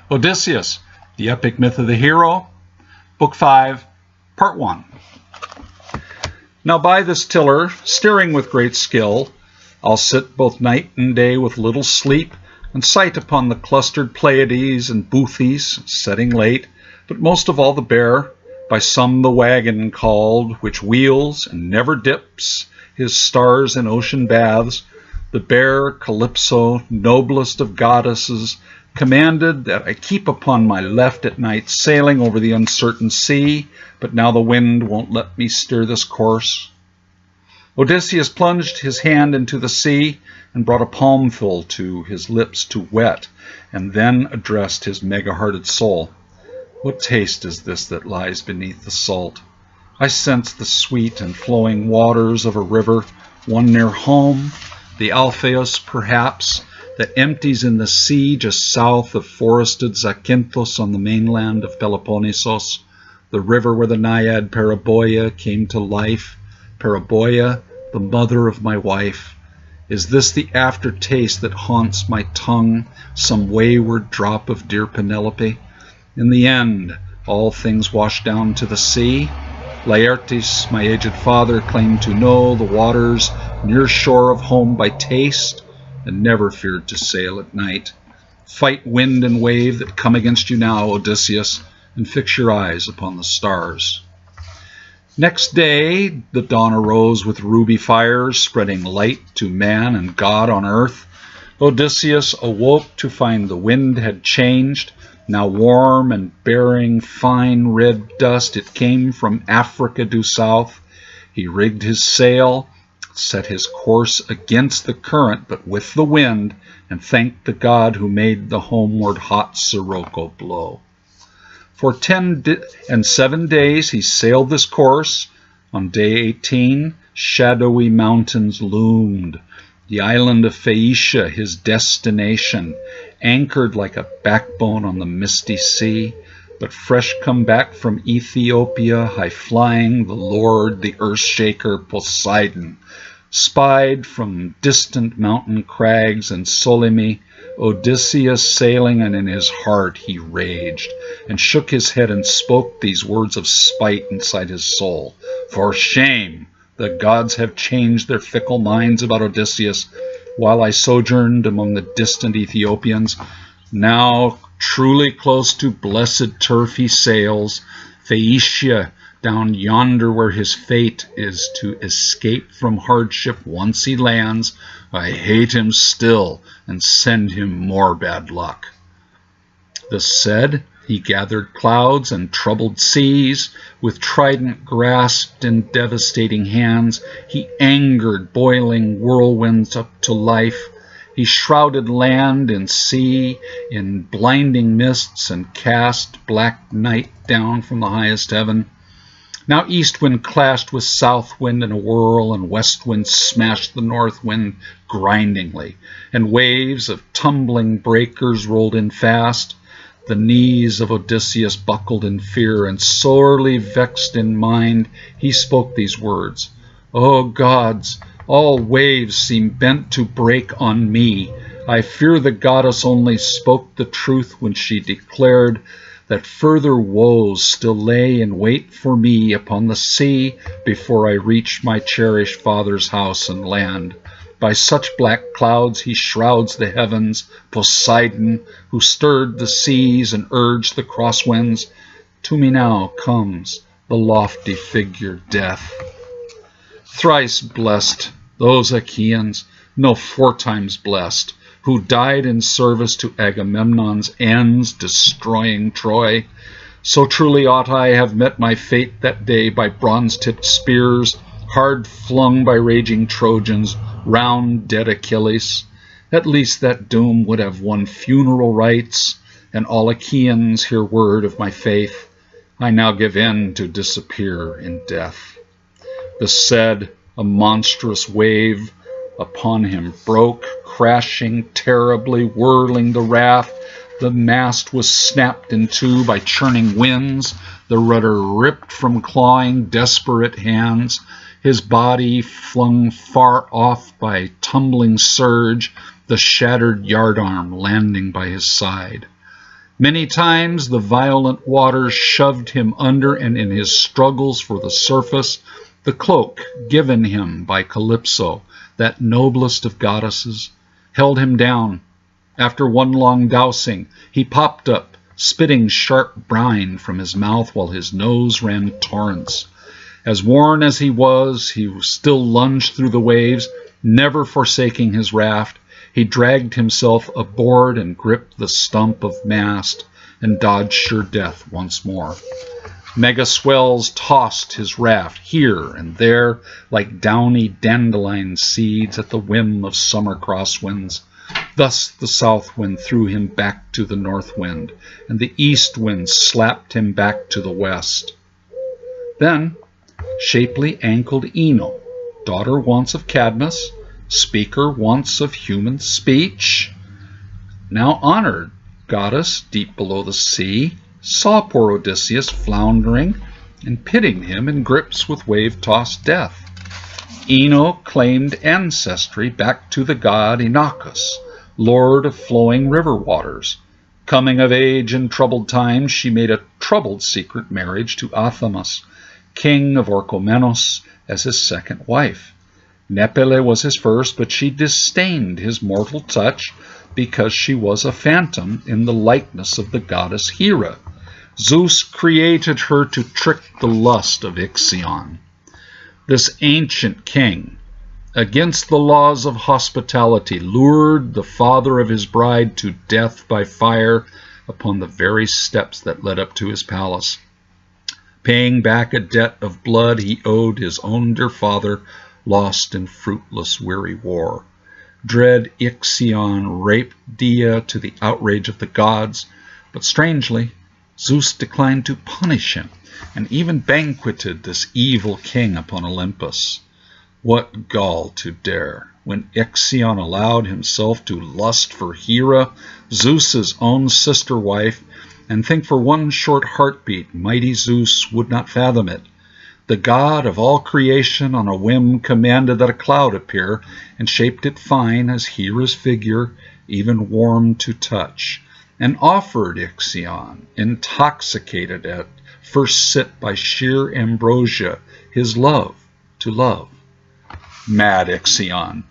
Odysseus, the Epic Myth of the Hero, Book 5, Part 1. Now by this tiller, steering with great skill, I'll sit both night and day with little sleep, and sight upon the clustered Pleiades and Bouthes, setting late, but most of all the bear, by some the wagon called, which wheels and never dips his stars in ocean baths, the bear Calypso, noblest of goddesses, commanded that I keep upon my left at night, sailing over the uncertain sea, but now the wind won't let me steer this course. Odysseus plunged his hand into the sea and brought a palmful to his lips to wet, and then addressed his mega-hearted soul. What taste is this that lies beneath the salt? I sense the sweet and flowing waters of a river, one near home, the Alpheus perhaps, that empties in the sea just south of forested Zakynthos on the mainland of Peloponnesos, the river where the naiad Paraboia came to life, Paraboia, the mother of my wife. Is this the aftertaste that haunts my tongue, some wayward drop of dear Penelope? In the end, all things wash down to the sea. Laertes, my aged father, claimed to know the waters near shore of home by taste, and never feared to sail at night. Fight wind and wave that come against you now, Odysseus, and fix your eyes upon the stars. Next day the dawn arose with ruby fires, spreading light to man and God on earth. Odysseus awoke to find the wind had changed. Now warm and bearing fine red dust, it came from Africa due south. He rigged his sail, set his course against the current, but with the wind, and thanked the God who made the homeward hot sirocco blow. For 7 days he sailed this course. On day 18, shadowy mountains loomed. The island of Phaeacia, his destination, anchored like a backbone on the misty sea, but fresh come back from Ethiopia, high-flying the Lord, the earth-shaker Poseidon, spied from distant mountain crags and Solymi, Odysseus sailing, and in his heart he raged, and shook his head and spoke these words of spite inside his soul. For shame! The gods have changed their fickle minds about Odysseus, while I sojourned among the distant Ethiopians. Now, truly close to blessed turf he sails, Phaeacia, down yonder where his fate is to escape from hardship once he lands. I hate him still, and send him more bad luck. This said, he gathered clouds and troubled seas, with trident grasped in devastating hands. He angered boiling whirlwinds up to life. He shrouded land and sea in blinding mists, and cast black night down from the highest heaven. Now east wind clashed with south wind in a whirl, and west wind smashed the north wind grindingly, and waves of tumbling breakers rolled in fast. The knees of Odysseus buckled in fear, and sorely vexed in mind, he spoke these words. O gods, all waves seem bent to break on me. I fear the goddess only spoke the truth when she declared that further woes still lay in wait for me upon the sea before I reach my cherished father's house and land. By such black clouds he shrouds the heavens, Poseidon, who stirred the seas and urged the crosswinds. To me now comes the lofty figure Death. Thrice blessed those Achaeans, no 4 times blessed, who died in service to Agamemnon's ends, destroying Troy. So truly ought I have met my fate that day by bronze-tipped spears, hard flung by raging Trojans round dead Achilles. At least that doom would have won funeral rites, and all Achaeans hear word of my faith. I now give in to disappear in death. This said, a monstrous wave upon him broke, crashing terribly, whirling the raft. The mast was snapped in two by churning winds, the rudder ripped from clawing, desperate hands, his body flung far off by tumbling surge, the shattered yardarm landing by his side. Many times the violent waters shoved him under, and in his struggles for the surface, the cloak given him by Calypso, that noblest of goddesses, held him down. After one long dousing, he popped up, spitting sharp brine from his mouth while his nose ran torrents. As worn as he still lunged through the waves, never forsaking his raft. He dragged himself aboard and gripped the stump of mast and dodged sure death once more. Mega swells tossed his raft here and there like downy dandelion seeds at the whim of summer crosswinds. Thus the south wind threw him back to the north wind, and the east wind slapped him back to the west. Then shapely ankled Ino, daughter once of Cadmus, speaker once of human speech, now honored goddess deep below the sea, saw poor Odysseus floundering and pitting him in grips with wave-tossed death. Ino claimed ancestry back to the god Inachus, lord of flowing river waters. Coming of age in troubled times, she made a troubled secret marriage to Athamas, king of Orchomenos, as his second wife. Nepele was his first, but she disdained his mortal touch because she was a phantom in the likeness of the goddess Hera. Zeus created her to trick the lust of Ixion. This ancient king, against the laws of hospitality, lured the father of his bride to death by fire upon the very steps that led up to his palace. Paying back a debt of blood he owed his own dear father, lost in fruitless weary war. Dread Ixion raped Dia to the outrage of the gods, but strangely Zeus declined to punish him, and even banqueted this evil king upon Olympus. What gall to dare, when Ixion allowed himself to lust for Hera, Zeus's own sister wife, and think for one short heartbeat mighty Zeus would not fathom it. The god of all creation on a whim commanded that a cloud appear, and shaped it fine as Hera's figure, even warm to touch, and offered Ixion, intoxicated at first sit by sheer ambrosia, his love to love. Mad Ixion,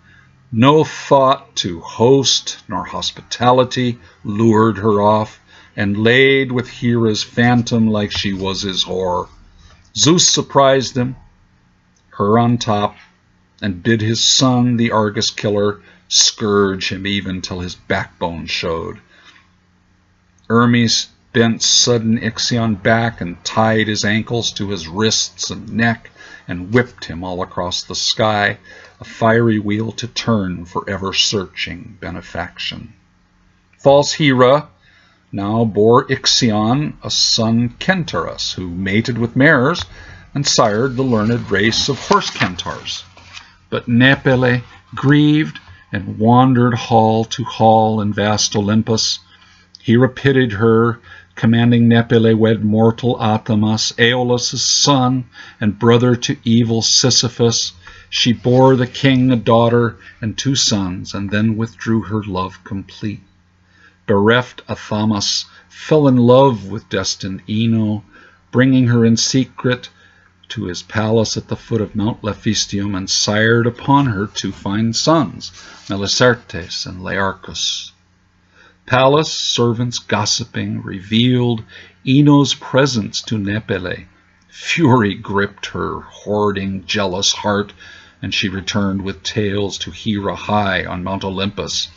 no thought to host nor hospitality, lured her off, and laid with Hera's phantom like she was his whore. Zeus surprised him, her on top, and bid his son, the Argus killer, scourge him even till his backbone showed. Hermes bent sudden Ixion back and tied his ankles to his wrists and neck and whipped him all across the sky, a fiery wheel to turn, forever searching benefaction. False Hera now bore Ixion a son Centaurus, who mated with mares and sired the learned race of horse centaurs. But Nepele grieved and wandered hall to hall in vast Olympus. Hera pitied her, commanding Nepele wed mortal Athamas, Aeolus' son and brother to evil Sisyphus. She bore the king a daughter and 2 sons, and then withdrew her love complete. Bereft Athamas fell in love with destined Ino, bringing her in secret to his palace at the foot of Mount Lephistium, and sired upon her 2 fine sons, Melicertes and Learchus. Palace servants gossiping revealed Ino's presence to Nepele. Fury gripped her hoarding, jealous heart, and she returned with tales to Hera high on Mount Olympus.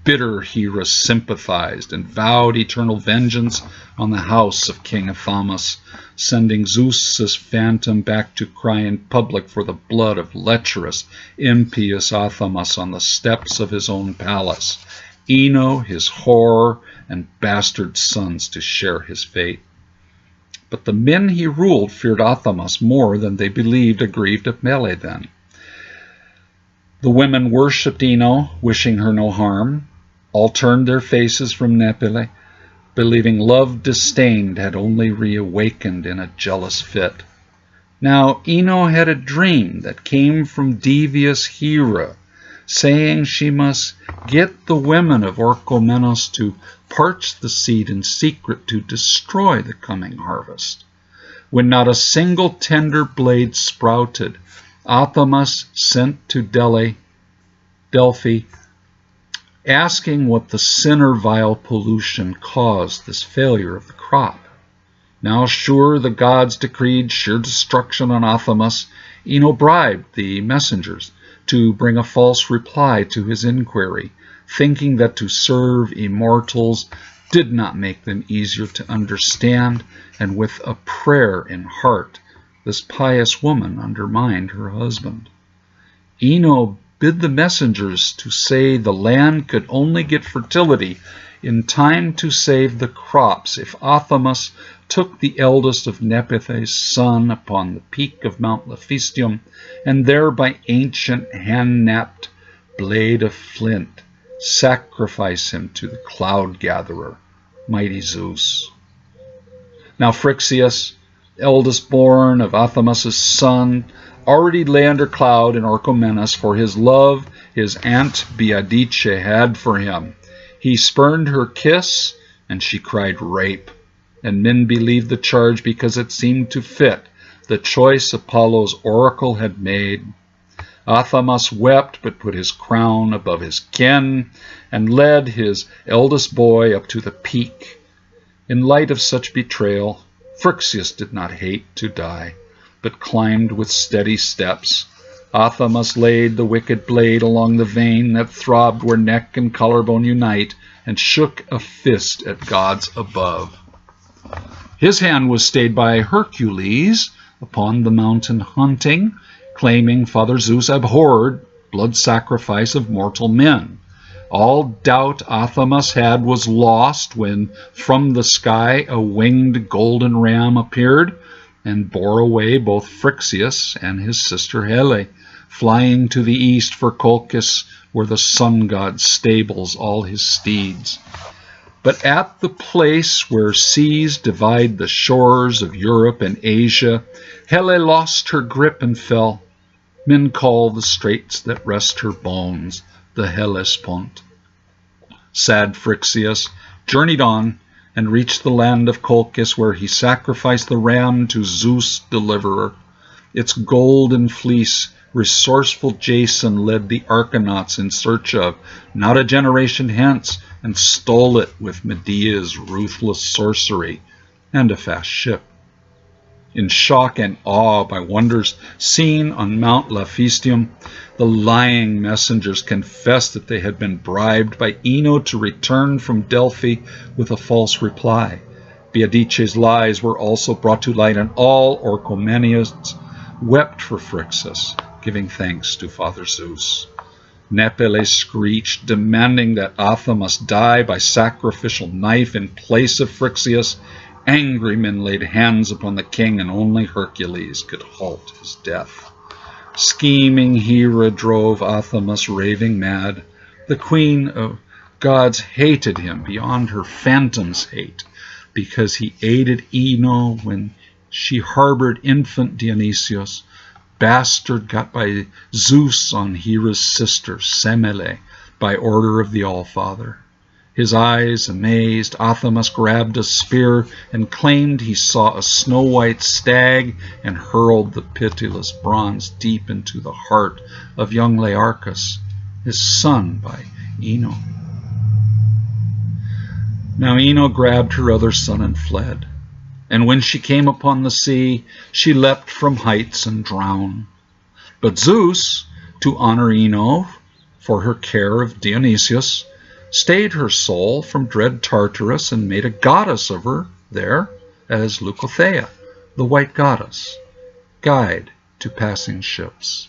Bitter Hera sympathized and vowed eternal vengeance on the house of King Athamas, sending Zeus's phantom back to cry in public for the blood of lecherous, impious Athamas on the steps of his own palace. Ino, his whore, and bastard sons to share his fate. But the men he ruled feared Athamas more than they believed aggrieved of Mele then. The women worshipped Ino, wishing her no harm. All turned their faces from Nepele, believing love disdained had only reawakened in a jealous fit. Now Ino had a dream that came from devious Hera, saying she must get the women of Orchomenos to parch the seed in secret to destroy the coming harvest. When not a single tender blade sprouted, Athamas sent to Delphi, asking what the sin or vile pollution caused this failure of the crop. Now sure the gods decreed sheer destruction on Athamas, Ino bribed the messengers to bring a false reply to his inquiry, thinking that to serve immortals did not make them easier to understand, and with a prayer in heart, this pious woman undermined her husband. Ino bid the messengers to say the land could only get fertility in time to save the crops if Athamas took the eldest of Nepenthes' son upon the peak of Mount Laphystium, and there by ancient hand-knapped blade of flint sacrifice him to the cloud-gatherer, mighty Zeus. Now Phrixus, eldest born of Athamas' son, already lay under cloud in Orchomenos for his love his aunt Beatrice had for him. He spurned her kiss, and she cried rape, and men believed the charge because it seemed to fit the choice Apollo's oracle had made. Athamas wept, but put his crown above his kin, and led his eldest boy up to the peak. In light of such betrayal, Phrixus did not hate to die, but climbed with steady steps. Athamas laid the wicked blade along the vein that throbbed where neck and collarbone unite, and shook a fist at gods above. His hand was stayed by Hercules upon the mountain hunting, claiming Father Zeus abhorred blood sacrifice of mortal men. All doubt Athamas had was lost when from the sky a winged golden ram appeared and bore away both Phrixus and his sister Hele, flying to the east for Colchis, where the sun god stables all his steeds. But at the place where seas divide the shores of Europe and Asia, Hele lost her grip and fell. Men call the straits that rest her bones the Hellespont. Sad Phrixus journeyed on and reached the land of Colchis, where he sacrificed the ram to Zeus' deliverer. Its golden fleece resourceful Jason led the Argonauts in search of, not a generation hence, and stole it with Medea's ruthless sorcery and a fast ship. In shock and awe by wonders seen on Mount Laphystium, the lying messengers confessed that they had been bribed by Ino to return from Delphi with a false reply. Beatrice's lies were also brought to light, and all Orchomenians wept for Phrixus, giving thanks to Father Zeus. Nepele screeched, demanding that Athamas die by sacrificial knife in place of Phrixus. Angry men laid hands upon the king, and only Hercules could halt his death. Scheming Hera drove Athamas raving mad. The queen of gods hated him beyond her phantom's hate, because he aided Ino when she harbored infant Dionysius, bastard got by Zeus on Hera's sister Semele by order of the Allfather. His eyes amazed, Athamas grabbed a spear and claimed he saw a snow-white stag, and hurled the pitiless bronze deep into the heart of young Learchus, his son by Ino. Now Ino grabbed her other son and fled, and when she came upon the sea, she leapt from heights and drowned. But Zeus, to honor Ino for her care of Dionysius, stayed her soul from dread Tartarus, and made a goddess of her there as Leucothea, the white goddess, guide to passing ships.